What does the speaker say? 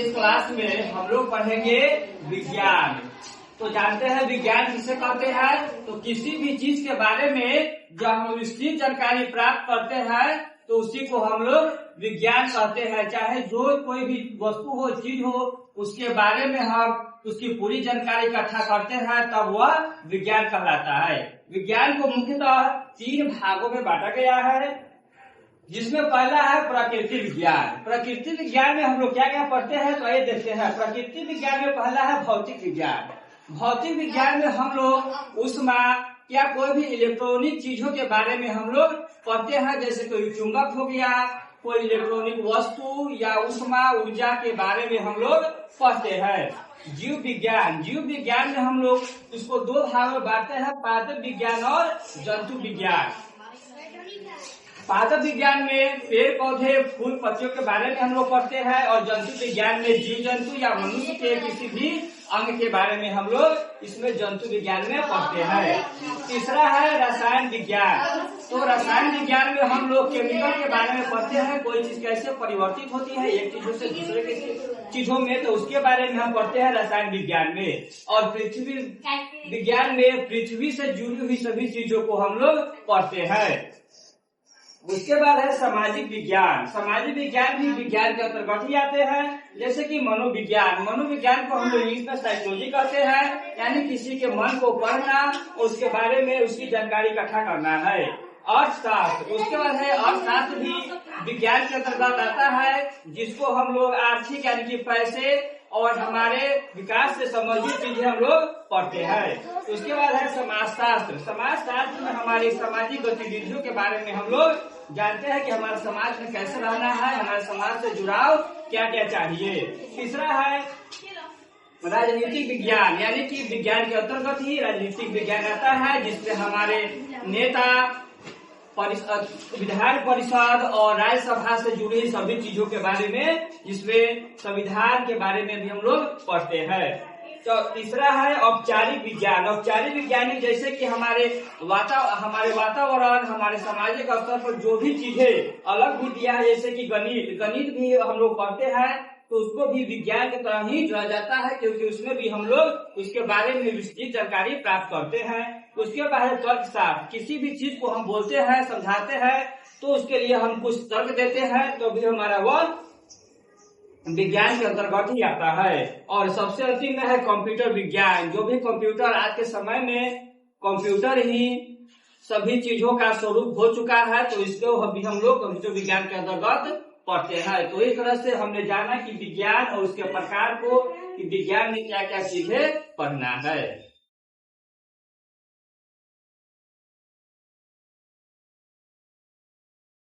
इस क्लास में हम लोग पढ़ेंगे विज्ञान। तो जानते हैं विज्ञान किसे कहते हैं। तो किसी भी चीज के बारे में जब हम विस्तृत जानकारी प्राप्त करते हैं तो उसी को हम लोग विज्ञान कहते हैं। चाहे जो कोई भी वस्तु हो, चीज हो, उसके बारे में हम उसकी पूरी जानकारी इकट्ठा करते हैं तब वह विज्ञान कहलाता है। विज्ञान को मुख्यतः 3 भागों में बांटा गया है, जिसमें पहला है प्रकृति विज्ञान। प्रकृति विज्ञान में हम लोग क्या क्या पढ़ते हैं तो ये देखते हैं। प्रकृति विज्ञान में पहला है भौतिक विज्ञान। भौतिक विज्ञान में हम लोग उष्मा या कोई भी इलेक्ट्रॉनिक चीजों के बारे में हम लोग पढ़ते हैं, जैसे कोई चुंबक हो गया, कोई इलेक्ट्रॉनिक वस्तु या उष्मा ऊर्जा के बारे में हम लोग पढ़ते हैं। जीव विज्ञान, जीव विज्ञान में हम लोग इसको 2 भागों में बांटते हैं, पादप विज्ञान और जंतु विज्ञान। पादप विज्ञान में पेड़ पौधे फूल पत्तियों के बारे में हम लोग पढ़ते हैं और जंतु विज्ञान में जीव जंतु या मनुष्य के किसी भी अंग के बारे में हम लोग इसमें जंतु विज्ञान में पढ़ते हैं। तीसरा है रसायन विज्ञान। तो रसायन विज्ञान में हम लोग केमिकल के बारे में पढ़ते हैं, कोई चीज कैसे परिवर्तित होती है एक चीजों से दूसरे के चीजों में, तो उसके बारे में हम पढ़ते हैं रसायन विज्ञान में। और पृथ्वी विज्ञान में पृथ्वी से जुड़ी हुई सभी चीजों को हम लोग पढ़ते हैं। उसके बाद है सामाजिक विज्ञान। सामाजिक विज्ञान भी विज्ञान के अंतर्गत ही आते हैं, जैसे कि मनोविज्ञान। मनोविज्ञान को हम लोग इंग्लिश में साइकोलॉजी कहते हैं, यानी किसी के मन को पढ़ना और उसके बारे में उसकी जानकारी इकट्ठा करना है। अर्थशास्त्र, उसके बाद है अर्थशास्त्र भी विज्ञान के अंतर्गत आता है, जिसको हम लोग आर्थिक यानी कि पैसे और हमारे विकास से संबंधित चीजें हम लोग पढ़ते हैं। उसके बाद है समाजशास्त्र। समाजशास्त्र में हमारी सामाजिक गतिविधियों के बारे में हम लोग जानते हैं कि हमारे समाज में कैसे रहना है, हमारे समाज से जुड़ाव क्या क्या चाहिए। तीसरा है राजनीतिक विज्ञान, यानी कि विज्ञान के अंतर्गत ही राजनीतिक विज्ञान आता है, जिसमें हमारे नेता, विधान परिषद और राज्यसभा से जुड़ी सभी चीजों के बारे में, जिसमें संविधान के बारे में भी हम लोग पढ़ते हैं। तो तीसरा है औपचारिक विज्ञान। औपचारिक विज्ञानी जैसे कि हमारे वातावरण, हमारे सामाजिक स्तर पर जो भी चीजें अलग भी दिया है, जैसे कि गणित भी हम लोग पढ़ते हैं, तो उसको भी विज्ञान की तरह ही जोड़ा जाता है, क्योंकि उसमें भी हम लोग उसके बारे में विस्तृत जानकारी प्राप्त करते हैं। उसके बाद है तर्कशास्त्र। किसी भी चीज को हम बोलते हैं, समझाते हैं, तो उसके लिए हम कुछ तर्क देते हैं, तो भी हमारा वह विज्ञान के अंतर्गत ही आता है। और सबसे अंतिम में है कंप्यूटर विज्ञान। जो भी कंप्यूटर आज के समय में कंप्यूटर ही सभी चीजों का स्वरूप हो चुका है, तो इसको भी हम लोग कंप्यूटर विज्ञान के अंतर्गत पढ़ते हैं। तो इस तरह से हमने जाना कि विज्ञान और उसके प्रकार को, कि विज्ञान में क्या क्या चीजें पढ़ना है।